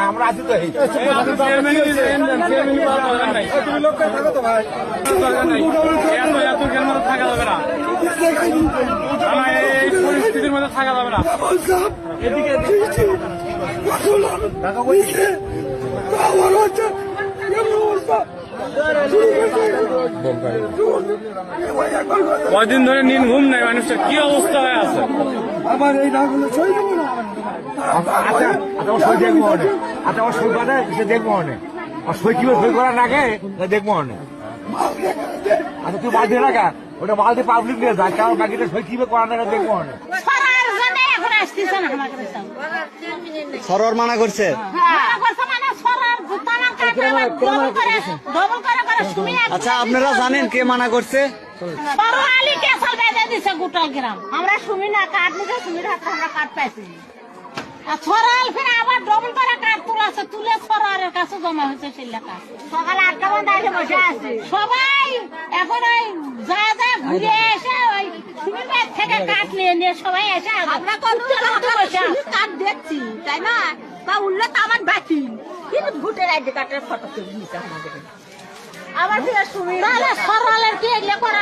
আমরা আছি তো থাকা যাবে না, এই পরিস্থিতির মধ্যে থাকা যাবে না। কদিন ধরে নিন ঘুম নাই, মানুষের কি অবস্থা হয়ে আছে। আমার এই নাগুলো সই দেবো না। সই দেখবো অনেক, আমার সই করে সে দেখবো অনেক, আর সই কিভাবে সই করার আগে দেখবো অনেক। আচ্ছা তুই বাদ দিয়ে রাখা, ওটা মাল দিয়ে পাবলিক নিয়ে যায়, কারণ বাকিটা সই কিভাবে করার আগে দেখবো অনেক। সরোয়ার মানা করছে, আচ্ছা আপনারা জানেন কে মানা করছে? আমরা শুনি না কাঠ নিতে শুনি না, আমরা কাঠ পাইছি। ছড়াল ফিরে আবার ডবল করে কাঠ তুলাছে, তুলে ছড়ারের কাছে জমা হয়েছে সেই লেখা। সকালে 8টা পর্যন্ত এসে বসে আছে সবাই। এখন ওই যা যা ঘুরে এসে ওই সিমেন্ট থেকে কাঠ নিয়ে নিয়ে সবাই এসে আমরা কাঠ দেখছি, তাই না? বা উঠলে তো আমার বাকি, কিন্তু ভোটের আইডি কার্ডের ফটো তুলে নিতে আমাদের। আবার ফিরে শুনি সরালের কি এগুলো করা